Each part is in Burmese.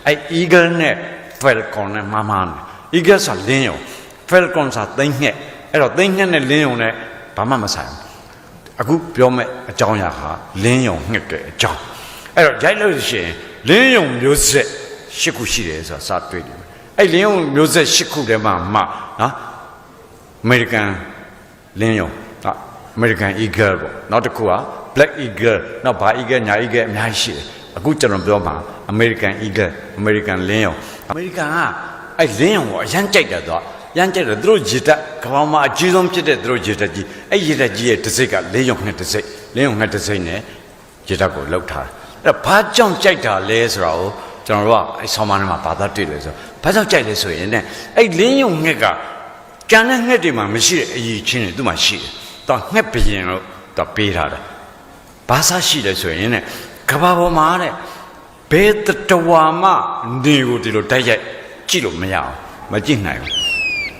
ai eagle ne falcon ne mama eagle sa lin falcon sa tinh nhẹအဲ့တော့သိငှက်နဲ့လင်းယုံနဲ့ဘာမှမဆိုင်ဘူးအခုပြောမဲ့အကြောင်းအရာဟာလင်းယုံငှက်တဲ့အကြောင်းအဲ့တော့ရိုက်လို့ရှိရင်လင်းယုံမျိုးဆက်၈ခုရှိတယ်ဆိုတာစတွေ့တယ်အဲ့လင်းယုံမျိုးဆက်၈ခုထဲမှာနော်အမေရိကန်လင်းယုံအမေရိကန် eagle ပေါ့နောက်တစ်ခုက black eagle နောက်ဘာ eagle ညာ eagle အများကြီးရှိတယ်အခုကျွန်တော်ပြောမှာ American eagle American လင်းယုံအမေရိကန်ကအဲ့လင်းယုံကိုအရန်ကြိုက်တယ်တော့ရမ်းကြတယ်သူတို့ရေတက်ကဘာမှအကြီးဆုံးဖြစ်တဲ့သူတို့ရေတက်ကြီးအဲ့ရေတက်ကြီးရဲ့တစ်စိတ်ကလင်းယုံငှက်တစ်စိတ်လင်းယုံငှက်တစ်စိတ်နဲ့ရေတက်ကိုလှုပ်ထားတယ်အဲ့ဘာကြောင့်ကြိုက်တာလဲဆိုတာကိုကျွန်တော်တို့ကအဲ့ဆောင်းမထဲမှာဘာသာတွေ့လဲဆိုဘာကြောင့်ကြိုက်လဲဆိုရင်ねအဲ့လင်းယုံငှက်ကကြံတဲ့ငှက်တွေမှာမရှိတဲ့အရည်ချင်းတွေသူ့မှာရှိတယ်တော့ငှက်ဘရင်လို့တော့ပေးထားတယ်ဘာသာရှိလဲဆိုရင်ねကဘာပေါ်မှာတဲ့ဘယ်တဝါမှနေကိုဒီလိုတိုက်ရိုက်ကြည့်လို့မရအောင်မကြည့်နိုင်ဘူး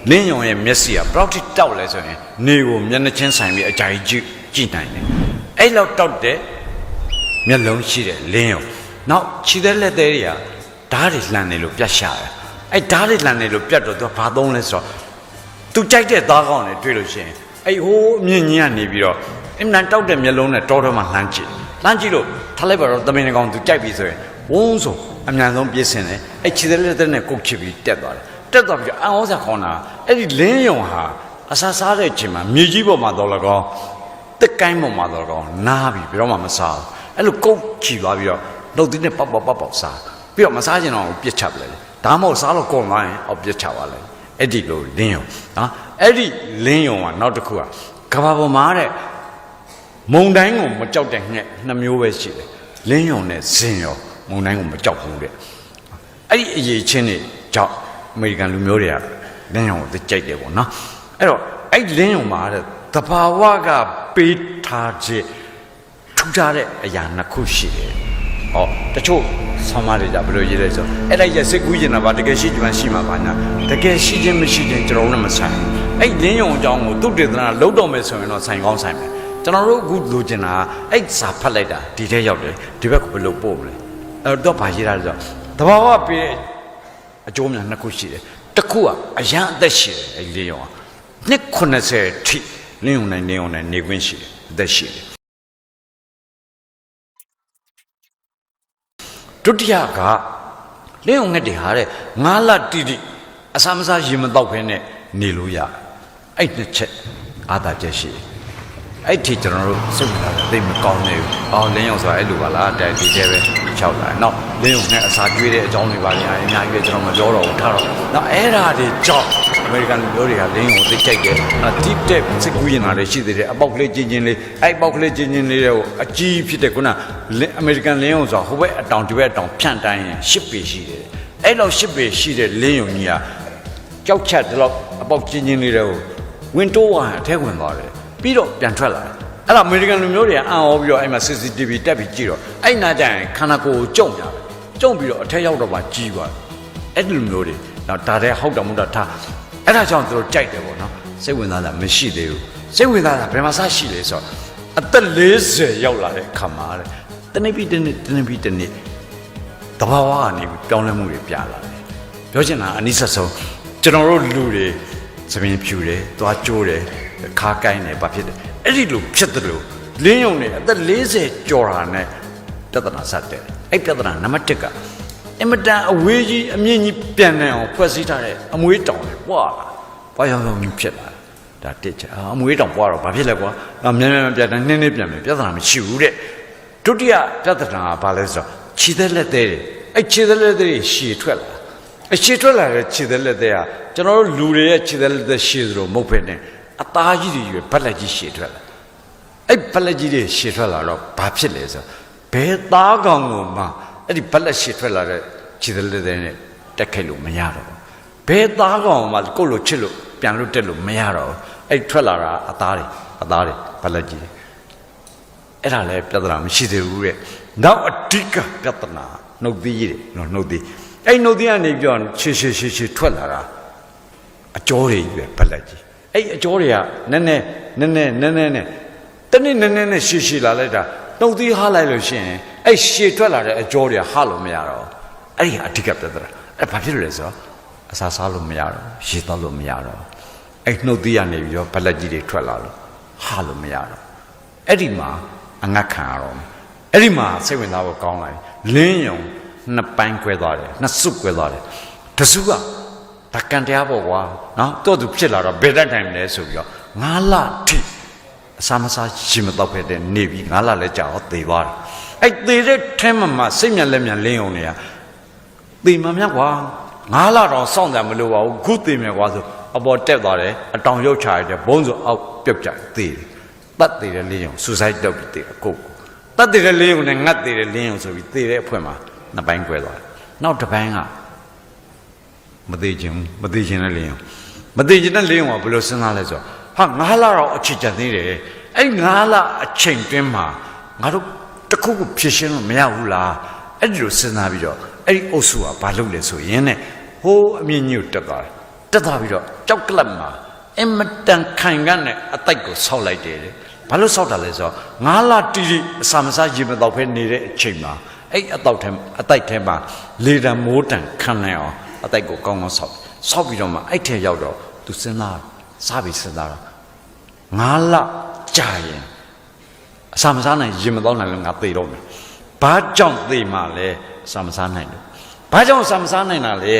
လင်းယုံရဲ့မျက်စိကဘယ်လောက်ထိတောက်လဲဆိုရင်နေကိုမျက်နှာချင်းဆိုင်ပြီးအကြိုက်ကြည့်နိုင်တယ်အဲ့လောက်တောက်တဲ့မျက်လုံးရှိတဲ့လင်းယုံနောက်ခြေသက်လက်သေးတွေကဓာတ်တွေလှန်နေလို့ပြတ်ရှာတယ်အဲ့ဓာတ်တွေလှန်နေလို့ပြတ်တော့သူဘာသုံးလဲဆိုတော့သူကြိုက်တဲ့သားကောင်းတွေတွေ့လို့ရှိရင်အဲ့ဟိုးအမြင့်ကြီးကနေပြီးတော့အင်မတန်တောက်တဲ့မျက်လုံးနဲ့တောထဲမှာလှမ်းကြည့်လို့ထားလိုက်ပါတော့သမင်ကောင်သူကြိုက်ပြီဆိုရင်ဝုန်းဆိုအမြန်ဆုံးပြေးစင်တယ်အဲ့ခြေသက်လက်သေးနဲ့ကုတ်ချစ်ပြီးတက်သွားတယ်တက်သွားပြီးအံဩဇာခေါင်းတာအဲ့ဒီလင်းယုံဟာအဆာစားတဲ့အချိန်မှာမြေကြီးပေါ်မှာတော့လကောတက်ကိုင်းပေါ်မှာတော့လကောနားပြီးဘယ်တော့မှမစားဘူးအဲ့လိုကုတ်ချီသွားပြီးတော့နှုတ်သီးနဲ့ပေါက်စားပြီးတော့မစားချင်တော့ပြစ်ချပလိုက်တယ်ဒါမှမဟုတ်စားလို့ကုန်သွားရင်ပြစ်ချပါလိုက်အဲ့ဒီလိုလင်းယုံနော်အဲ့ဒီလင်းယုံကနောက်တစ်ခုကကဘာပေါ်မှာတဲ့မုံတိုင်းကိုမကြောက်တဲ့ငှက်နှစ်မျိုးပဲရှိတယ်လင်းယုံနဲ့ဇင်ရောမုံတိုင်းကိုမကြောက်ဘူးတဲ့အဲ့ဒီအရေးချင်းတွေကြောင့်အမေရိကန်လူမျိုးတွေကလင်းယုံကိုကြိုက်တယ်ပေါ့နော်အဲ့တော့အဲ့လင်းယုံမှာတဲ့တဘာဝကပေးထားခြင်းထူထားတဲ့အရာနှစ်ခုရှိတယ်ဟောတချို့ဆောင်းမတွေကြဘယ်လိုရေးလဲဆိုအဲ့ဒါရစိတ်ကူးကျင်တာပါတကယ်ရှိမှရှိမှာပါညာတကယ်ရှိခြင်းမရှိခြင်းကျွန်တော်တို့နဲ့မဆိုင်အဲ့လင်းယုံအကြောင်းကိုသူတေသနာလုံးတော်မယ်ဆိုရင်တော့ဆိုင်ကောင်းဆိုင်မယ်ကျွန်တော်တို့အခုလိုချင်တာအဲ့စာဖတ်လိုက်တာဒီထဲရောက်တယ်ဒီဘက်ကိုဘယ်လိုပို့မလဲအဲ့တော့ဘာရေးရလဲဆိုတဘာဝပေးအကျိုးများနှစ်ခုရှိတယ်တစ်ခုကအရန်အသက်ရှိတယ်အဲ့လင်းယုံကနှစ်80ထိလင်းယုံနဲ့နေခွင့်ရှိတယ်အသက်ရှိတယ်ဒုတိယကလင်းယုံငှက်တွေဟာတဲ့9လတိတိအစာမစားရေမတော့ဖ ೇನೆ နေလို့ရအဲ့နှစ်ချက်အာသာချက်ရှိတယ်အဲ့ဒီကျွန်တော်တို့စိတ်ဝင်စားသိမကောင်းနေဘူးလင်းယုံဆိုတာအဲ့လိုပါလားတိုင်ဒီတဲပဲ၆လာနောက်လင်းယုံနဲ့အစာကျွေးတဲ့အကြောင်းတွေပါလေအများကြီးပဲကျွန်တော်မပြောတော့ဘူးထားတော့နောက်အဲ့ဓာတွေကြောင့်အမေရိကန်လူမျိုးတွေကလင်းယုံကိုသိကြိုက်တယ်တိတက်စိတ်ကူးရင်လာတယ်ရှိသေးတယ်အပေါက်ကလေးချင်းချင်းလေးအဲ့ပေါက်ကလေးချင်းချင်းလေးတွေကိုအကြီးဖြစ်တဲ့ခုနအမေရိကန်လင်းယုံဆိုတာဟိုဘက်အတောင်ဒီဘက်အတောင်ဖြန့်တိုင်းရင်10ပေရှိတယ်အဲ့လောက်10ပေရှိတဲ့လင်းယုံကြီးကကြောက်ချက်ဒီလောက်အပေါက်ချင်းချင်းလေးတွေကိုဝင်တိုးဝါအထဲဝင်သွားတယ်ပြီးတော့ပြန်ထွက်လာတယ်အဲ့ဒါအမေရိကန်လူမျိုးတွေကအံ့ဩပြီးတော့အဲ့မှာ CCTV တက်ပြီးကြည့်တော့အဲ့နာကျရင်ခန္ဓာကိုယ်ကိုကြုံရတယ်ကြုံပြီးတော့အထက်ရောက်တော့မှကြီးသွားတယ်အဲ့ဒီလူမျိုးတွေတော့ဒါတဲ့ဟုတ်တယ်မဟုတ်တာထားအဲ့ဒါကြောင့်သူတို့ကြိုက်တယ်ပေါ့နော်စိတ်ဝင်စားတာမရှိသေးဘူးစိတ်ဝင်စားတာဘယ်မှာစရှိလဲဆိုတော့အသက်40ရောက်လာတဲ့ခါမှာတဲ့တနေ့ပြီးတနေ့တဘာဝကနေပြောင်းလဲမှုတွေပြလာတယ်ပြောချင်တာအနည်းဆုံးကျွန်တော်တို့လူတွေသမင်ဖြူတယ်သွားကျိုးတယ်ခါကိုင်းတယ်ဘာဖြစ်တယ်အဲ့ဒီလိုဖြစ်တယ်လို့လင်းယုံနေအသက်40ကျော်တာနဲ့ပြဿနာစတဲ့အဲ့ပြဿနာနံပါတ်1ကအင်မတန်အဝေးကြီးအမြင့်ကြီးပြန်နေအောင်ဖွဲ့စည်းထားတဲ့အမွေးတောင်တွေပွာလာဘာရောက်ဖြစ်လာဒါတစ်ချက်အမွေးတောင်ပွာတော့ဘာဖြစ်လဲကွာမြန်ပြန်တယ်နှင်းပြန်မယ်ပြဿနာမရှိဘူးတဲ့ဒုတိယပြဿနာကဘာလဲဆိုတော့ခြေသက်လက်သေးတယ်အဲ့ခြေသက်လက်သေးရှည်ထွက်လာအရှည်ထွက်လာတဲ့ခြေသက်လက်သေးကကျွန်တော်တို့လူတွေရဲ့ခြေသက်လက်သေးရှည်သလိုမဟုတ်ပဲနဲ့အသားကြီးတွေရွယ်ဗက်လက်ကြီးရှည်ထွက်လာအဲ့ဗက်လက်ကြီးတွေရှည်ထွက်လာတော့ဘာဖြစ်လဲဆိုဘယ်သားကောင်ကိုမှအဲ့ဒီဗက်လက်ရှည်ထွက်လာတဲ့ခြေသက်လက်သေးနဲ့တက်ခိုက်လို့မရတော့ဘူးဘယ်သားကောင်မှကိုယ့်လိုချစ်လို့ပြန်လို့တက်လို့မရတော့ဘူးအဲ့ထွက်လာတာအသားတွေဗက်လက်ကြီးအဲ့ဒါလည်းပြဿနာမရှိသေးဘူးတဲ့နောက်အဓိကပြဿနာနှုတ်သီးတွေနှုတ်သီးအဲ့နှုတ်သီးကနေပြောရှည်ထွက်လာတာအကျော်တွေကြီးပဲဗက်လက်ကြီးအဲ့အကျော်တွေကနည်းနည်းတနေ့နည်းနည်းရှည်လာလိုက်တာနှုတ်သီးဟားလိုက်လို့ရှိရင်အဲ့ရှည်ထွက်လာတဲ့အကျော်တွေကဟားလို့မရတော့ အဲ့ဒီအဓိကပြဿနာအဲ့ဘာဖြစ်လို့လဲဆိုတော့အစာစားလို့မရတော့ရေတောက်လို့မရတော့အဲ့နှုတ်သီးရနေပြီးတော့ဗလက်ကြီးတွေထွက်လာလို့ဟာလို့မရတော့အဲ့ဒီမှာအငတ်ခံရတော့အဲ့ဒီမှာစိတ်ဝင်စားဖို့ကောင်းလာလင်းယုံနှစ်ပိုင်းကွဲသွားတယ်နှစ်စုကွဲသွားတယ်တစုကဒါကံတရားပေါ့ကွာနော်တော့သူဖြစ်လာတော့ဘယ်တတ်တိုင်းလဲဆိုပြီးတော့9 လထိအစာမစားရှင်မတော့ဖက်တဲ့နေပြီး9 လလဲကြာတော့သေသွားတယ်အဲ့သေတဲ့ထဲမှာစိတ်မြန်လက်မြန်လင်းယုံနေရသေမှမြတ်ကွာ9 လတော့စောင့်ကြမလို့ပါဘူးခုသေမယ်ကွာဆိုအပေါ်တက်သွားတယ်အတောင်ရုပ်ချရတယ်ဘုံဆိုအောက်ပြုတ်ကြသေတယ်တတ်သေးတယ်လင်းယုံဆူဆိုက်တော့ပြီးသေတယ်ကိုတတ်သေးတယ်လင်းယုံနဲ့ငတ်သေးတယ်လင်းယုံဆိုပြီးသေတဲ့အဖွင့်မှာနှစ်ပိုင်းကွဲသွားတယ်နောက်တစ်ပိုင်းကမသေးခြင်းနဲ့လင်းယုံမသေးခြင်းနဲ့လင်းယုံကဘယ်လိုစဉ်းစားလဲဆိုတော့ဟာ9 လတော့အချိန်ကျန်သေးတယ်အဲ့9 လအချိန်တွင်းမှာငါတို့တခုခုဖြစ်ရှင်းလို့မရဘူးလားအဲ့ဒီလိုစဉ်းစားပြီးတော့အဲ့ဒီအုပ်စုကဘာလုပ်လဲဆိုရင်နဲ့ဟိုးအမြင့်ကြီးကိုတက်သွားပြီးတော့ကြောက်ကလပ်မှာအင်မတန်ခိုင်ကနဲ့အတိုက်ကိုဆောက်လိုက်တယ်ဘာလို့ဆောက်တာလဲဆိုတော့9 လတီတီအစာမစားရေမတော့ဖဲနေတဲ့အချိန်မှာအဲ့အတိုက်ထဲမှာလေတံမိုးတံခံနိုင်အောင်အတိုက်ကိုကောင်းကောင်းဆောက်ပြီးတော့မှအဲ့ထဲရောက်တော့သူစဉ်းစားပြီးစဉ်းစားတာ9 လကြာရင်အစာမစားနိုင်ရေမတော့နိုင်လို့ငါသေတော့မယ်ဘာကြောင့်သေမှလဲအစာမစားနိုင်လို့ဘာကြောင့်အစာမစားနိုင်တာလဲ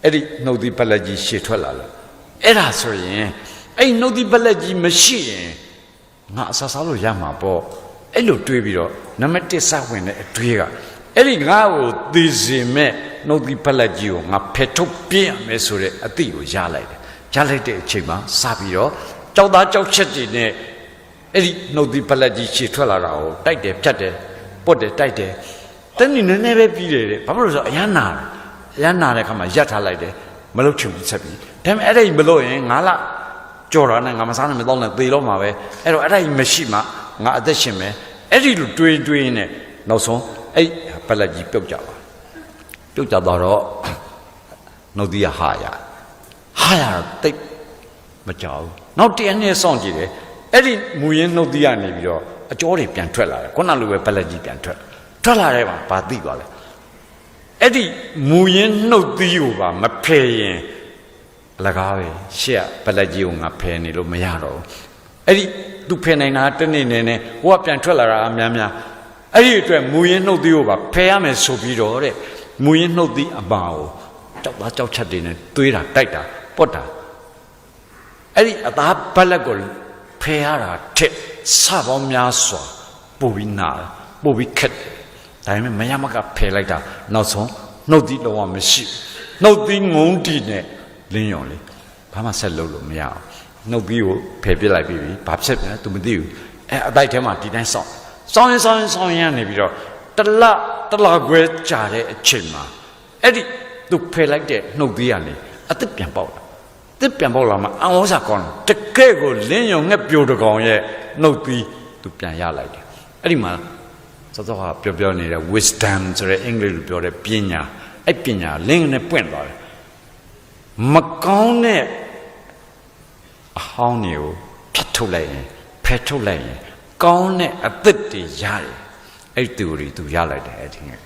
အဲ့ဒီနှုတ်သီးပလက်ကြီးရှေ့ထွက်လာလို့အဲ့ဒါဆိုရင်အဲ့နှုတ်သီးပလက်ကြီးမရှိရင်ငါအစာစားလို့ရမှာပေါ့အဲ့လိုတွေးပြီးတော့နံပါတ်1စဝင်တဲ့အတွေးကအဲ့ဒီငါ့ကိုသိစေမဲ့နှုတ်သီးပလက်ကြီးကိုငါဖယ်ထုတ်ပြရမယ်ဆိုတဲ့အသည့်ကိုရလိုက်တယ်ရလိုက်တဲ့အချိန်မှာစပြီးတော့ကြောက်သားကြောက်ချက်တွေနဲ့အဲ့ဒီနှုတ်သီးပလက်ကြီးရှေ့ထွက်လာတာကိုတိုက်တယ်ဖြတ်တယ်ပုတ်တယ်တိုက်တယ်တနည်းနည်းနည်းပဲပြီးတယ်ဘာလို့လဲဆိုတော့အရန်နာတဲ့ခါမှာရပ်ထားလိုက်တယ်မလုပ်ချင်ဘူးဆက်ပြီးဒါပေမဲ့အဲ့ဒါကြီးမလုပ်ရင်9 လကြော်တာနဲ့ငါမစားနိုင်မတော့နဲ့သေတော့မှာပဲအဲ့တော့အဲ့ဒါကြီးမရှိမှငါအသက်ရှင်မယ်အဲ့ဒီလိုတွေးနဲ့နောက်ဆုံးအဲ့ပလက်ကြီးပြုတ်ကြသွားတော့နှုတ်သီးဟာရတော့တိတ်မကြောက်နောက်တရက်နဲ့စောင့်ကြည့်တယ်အဲ့ဒီမူရင်းနှုတ်သီးကနေပြီးတော့အကြောတွေပြန်ထွက်လာတယ်ခုနလိုပဲပလက်ကြီးပြန်ထွက်လာတဲ့မှာဘာသိသွားလဲအဲ့ဒီမူရင်းနှုတ်သီးကိုပါမဖယ်ရင်အလကားပဲရှေ့ကပလက်ကြီးကိုငါဖယ်နေလို့မရတော့ဘူးအဲ့ဒီသူဖယ်နိုင်တာတနေ့နဲ့ဟိုကပြန်ထွက်လာတာအများအဲ့ဒီအတွက်မူရင်းနှုတ်သီးကိုပါဖယ်ရမယ်ဆိုပြီးတော့တဲ့မူရင်းနှုတ်သီးအပါကိုကြောက်ချက်တွေနဲ့သွေးတာတိုက်တာပုတ်တာအဲ့ဒီအသားဘက်လက်ကိုဖယ်ရတာထက်စပေါင်းများစွာပို့ပြီးနာပို့ပြီးခက်ဒါပေမဲ့မရမကဖယ်လိုက်တာနောက်ဆုံးနှုတ်သီးလုံးဝမရှိနှုတ်သီးငုံတီနဲ့လင်းယုံလေဘာမှဆက်လုပ်လို့မရအောင်နှုတ်သီးကိုဖယ်ပစ်လိုက်ပြီးဘာဖြစ်လဲ तू မသိဘူးအတိုက်ထဲမှာဒီတိုင်းစောင်းရနေပြီးတော့တလခွဲကြာတဲ့အချိန်မှာအဲ့ဒီ तू ဖယ်လိုက်တဲ့နှုတ်သီးကနေအသက်ပြန်ပေါက်လာမှအံဩစာကောင်းတကယ့်ကိုလင်းယုံငှက်ပြိုတကောင်ရဲ့နှုတ်သီး तू ပြန်ရလိုက်တယ်အဲ့ဒီမှာစောစောကပြောနေတဲ့ wisdom ဆိုတဲ့အင်္ဂလိပ်လိုပြောတဲ့ပညာအဲ့ပညာလင်းနဲ့ပွင့်သွားတယ်မကောင်းတဲ့အဟောင်းတွေကိုဖျက်ထုတ်လိုက်ရင်ဖယ်ထုတ်လိုက်ရင်ကောင်းတဲ့အသက်တွေရတယ်အဲ့ဒီသူတွေရလိုက်တယ်အဲ့ဒီငယ်က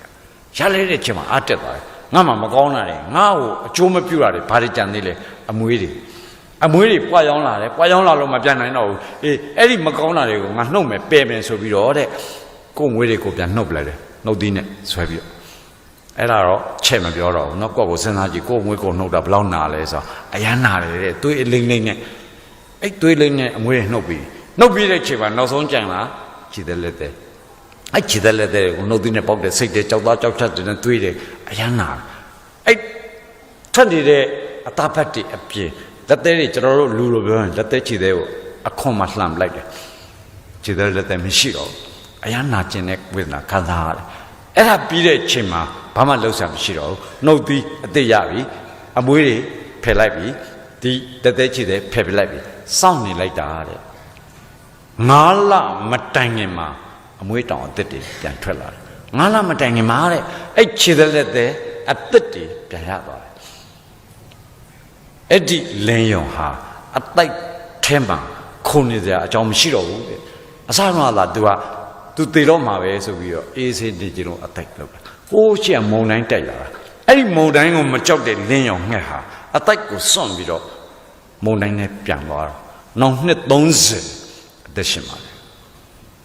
ရလိုက်တဲ့ချိန်မှာအားတက်သွားတယ်ငါမှမကောင်းတာလေငါ့ကိုအကျိုးမပြုတာလေဘာတွေကြံသေးလဲအမွေးတွေပွားရောင်းလာတယ်ပွားရောင်းလာလို့မပြန်နိုင်တော့ဘူးအေးအဲ့ဒီမကောင်းတာတွေကိုငါနှုတ်မယ်ပယ်မယ်ဆိုပြီးတော့တဲ့ကိုယ်ငွေတွေကိုပြန်နှုတ်ပလိုက်တယ်နှုတ်သီးနဲ့ဆွဲပြီးတော့အဲ့ဒါတော့ချက်မပြောတော့ဘူးเนาะကိုယ့်ကိုစဉ်းစားကြည့်ကိုယ်ငွေကိုနှုတ်တာဘယ်လောက်နာလဲဆိုတော့အရန်နာတယ်တဲ့သွေးအလိမ့်နဲ့အဲ့သွေးလိမ့်နဲ့အမွေးနှုတ်ပြီးတဲ့ချိန်မှာနောက်ဆုံးကြံလာခြေသက်လက်သက်အဲ့ခြေသက်လက်သက်ကိုနှုတ်သီးနဲ့ပေါက်တဲ့စိတ်တွေကြောက်သားကြောက်ချက်တွေနဲ့သွေးတယ်အရန်နာအဲ့ထွက်နေတဲ့အသားဖက်တွေအပြင်လက်သေးတွေကျွန်တော်တို့လူလိုပြောရင်လက်သေးခြေသေးကိုအခွန်မှလှမ်းလိုက်တယ်ခြေသေးလက်သေးမရှိတော့အရန်နာကျင်တဲ့ဝေဒနာခံစားရတယ်အဲ့ဒါပြီးတဲ့ချိန်မှာဘာမှလှုပ်ရှားမရှိတော့ဘူးနှုတ်သီးအသက်ရပြီအမွေးတွေဖယ်လိုက်ပြီဒီလက်သေးခြေသေးဖယ်ပြလိုက်ပြီစောင့်နေလိုက်တာတဲ့9 လမတိုင်ခင်မှာအမွေးတောင်အသက်တွေပြန်ထွက်လာတယ်9 လမတိုင်ခင်မှာတဲ့အဲ့ခြေသေးလက်သေးအသက်တွေပြန်ရသွားတယ်အဲ့ဒီလင်းယုံဟာအတိုက်ထဲမှာခုန်နေကြအကြောင်းမရှိတော့ဘူးတဲ့အစားတော့လာ तू သေတော့မှာပဲဆိုပြီးတော့အေးဆေးနေကြလို့အတိုက်လောက်တာ ကိုးချက်မုံတိုင်းတိုက်လာတာအဲ့ဒီမုံတိုင်းကိုမကြောက်တဲ့လင်းရောင်ငှက်ဟာအတိုက်ကိုစွန့်ပြီးတော့မုံတိုင်းနဲ့ပြန်သွားတော့နောက်နှစ်30အသက်ရှင်ပါတယ်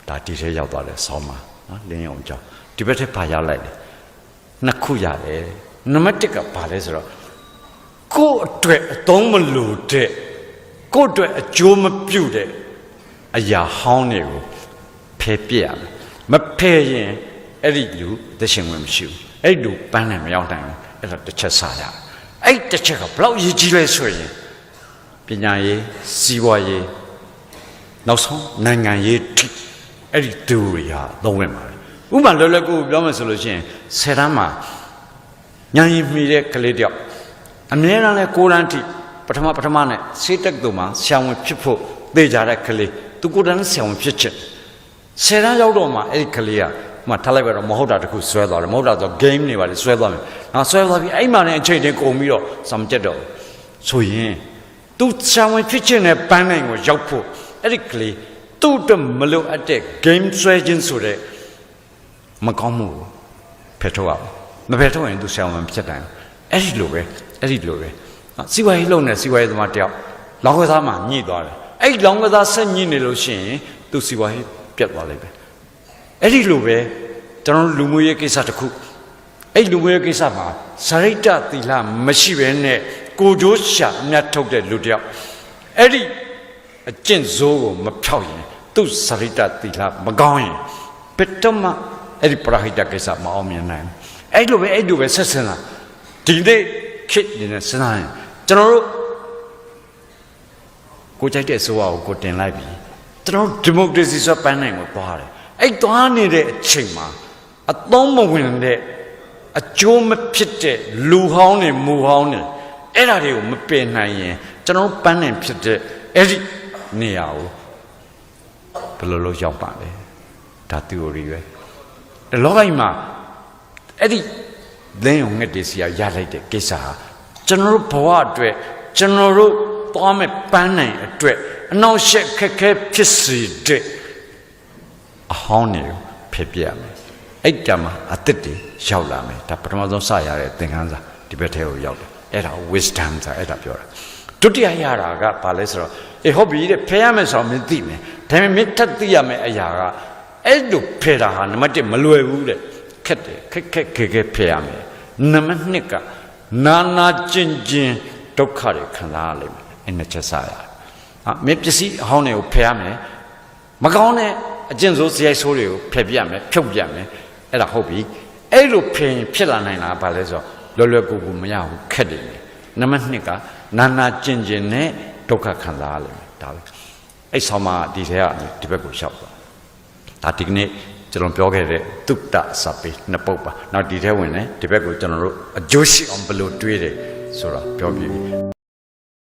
ဒါဒီထဲရောက်သွားတယ်ဆောင်းမှာနော်လင်းရောင်ကြောင့်ဒီဘက်ထက်ပါရလိုက်တယ်နှစ်ခုရတယ်နံပါတ်1ကဘာလဲဆိုတော့ကိုယ့်အတွက်အသုံးမလို့တဲ့ကိုယ့်အတွက်အကျိုးမပြုတဲ့အရာဟောင်းတွေကိုဖယ်ပြရမယ်မဖယ်ရင်အဲ့ဒီလူသက်ရှင်ဝင်မရှိဘူးအဲ့ဒီလူပန်းနဲ့မရောက်နိုင်ဘူးအဲ့တော့တစ်ချက်စားရအဲ့တစ်ချက်ကဘလောက်ရည်ကြီးလဲဆိုရင်ပညာရေးစီးပွားရေးနောက်ဆုံးနိုင်ငံရေးအဲ့ဒီတူတွေဟာသုံးဝင်ပါတယ်ဥပမာလွယ်လွယ်ကူပြောမယ်ဆိုလို့ရှိရင်10တန်းမှာညာရင်မှီတဲ့ကလေးတယောက်အမြဲတမ်းလဲ6တန်းထိပထမနဲ့စေးတက်သူမှာဆံဝင်ဖြစ်ဖို့သေချာတဲ့ကလေးသူ6တန်းဆံဝင်ဖြစ်ချက်10တန်းရောက်တော့မှအဲ့ဒီကလေးကမှထားလိုက်ပဲတော့မဟုတ်တာတခုဆွဲသွားတယ်မဟုတ်တာဆို game တွေပါလေဆွဲသွားမယ်နောက်ဆွဲသွားပြီးအဲ့မှလည်းအချိန်ချင်းကုန်ပြီးတော့စံကြက်တော့ဆိုရင်သူဆံဝင်ဖြစ်ချက်နဲ့ပန်းနိုင်ကိုရောက်ဖို့အဲ့ဒီကလေးသူ့အတွက်မလိုအပ်တဲ့ game ဆွဲခြင်းဆိုတဲ့မကောင်းမှုဖယ်ထုတ်အောင်မဖယ်ထုတ်ရင်သူဆံဝင်ဖြစ်တယ်အဲ့ဒီလိုပဲစီဝါရေးလုံးနဲ့စီဝါရေးသမားတယောက်လောင်းကစားမှညှိသွားတယ်အဲ့လောင်းကစားဆက်ညှိနေလို့ရှိရင်သူစီဝါရေးပြတ်သွားလိမ့်မယ်အဲ့ဒီလိုပဲကျွန်တော်လူမျိုးရေးကိစ္စတစ်ခုအဲ့လူမျိုးရေးကိစ္စမှာဇရိတသီလမရှိဘဲနဲ့ကိုကြိုးရှာအမြတ်ထုတ်တဲ့လူတယောက်အဲ့ဒီအကျင့်စိုးကိုမဖြောက်ရင်သူ့ဇရိတသီလမကောင်းရင်ဘယ်တော့မှအဲ့ဒီပရဟိတကိစ္စမအောင်မြင်နိုင်ဘူးအဲ့လိုပဲဆက်စင်လာဒီနေ့ခေတ်နေစဉ်းစားရင်ကျွန်တော်တို့ကိုကြိုက်တဲ့ဆိုအောင်ကိုတင်လိုက်ပြီကျွန်တော်ဒီမိုကရေစီဆိုပန်းနိုင်ကိုသွားတယ်အဲ့သွားနေတဲ့အချိန်မှာအသုံးမဝင်တဲ့အကျိုးမဖြစ်တဲ့လူဟောင်းတွေမူဟောင်းတွေအဲ့ဒါတွေကိုမပယ်နိုင်ရင်ကျွန်တော်ပန်းနိုင်ဖြစ်တဲ့အဲ့ဒီနေရာကိုဘယ်လိုလုပ်ရောက်ပါလဲဒါ theory ပဲလောကကြီးမှာအဲ့ဒီလင်းုံငှက်တွေစီရလိုက်တဲ့ကိစ္စဟာကျွန်တော်တို့ဘဝအတွက်ကျွန်တော်တို့သွားမဲ့ပန်းနိုင်အတွက်အနောက်ရှက်ခက်ခဲဖြစ်စေတဲ့အဟောင်းတွေကိုဖယ်ပြရမယ်အဲ့ကြမှာအသက်တွေရောက်လာမယ်ဒါပထမဆုံးစရတဲ့သင်ခန်းစာဒီဘက်ထဲကိုရောက်တယ်အဲ့ဒါ wisdom ဆိုတာအဲ့ဒါပြောတာဒုတိယရတာကဘာလဲဆိုတော့ဟုတ်ပြီတဲ့ဖယ်ရမယ်ဆိုတော့မသိမယ်ဒါပေမဲ့မင်းထပ်သိရမယ်အရာကအဲ့လိုဖယ်တာဟာနံပါတ်1မလွယ်ဘူးတဲ့ခက်တယ်ခက်ဖယ်ရမယ်နံပါတ်2ကနာကျင်ဒုက္ခတွေခံစားရလိမ့်မယ်အဲ့နှစ်ချက်စရမင်းပစ္စည်းအဟောင်းတွေကိုဖယ်ရမယ်မကောင်းတဲ့အကျင့်ဆိုးစရိုက်ဆိုးတွေကိုဖယ်ပြရမယ်ဖြုတ်ပြရမယ်အဲ့ဒါဟုတ်ပြီအဲ့လိုဖယ်ရင်ဖြစ်လာနိုင်လားဘာလဲဆိုတော့လွယ်ကူမရဘူးခက်တယ်နံပါတ်2ကနာကျင်နဲ့ဒုက္ခခံစားရလိမ့်မယ်ဒါပဲအဲ့ဆောင်းမှာဒီထဲကနေဒီဘက်ကိုလျှောက်သွားဒါဒီကနေ့ကျွန်တော်ပြောခဲ့တဲ့တုတ္တစပေနှစ်ပုဒ်ပါနောက်ဒီထဲဝင်တယ်ဒီဘက်ကိုကျွန်တော်တို့အကျိုးရှိအောင်ဘယ်လိုတွေးတယ်ဆိုတာပြောပြပြီ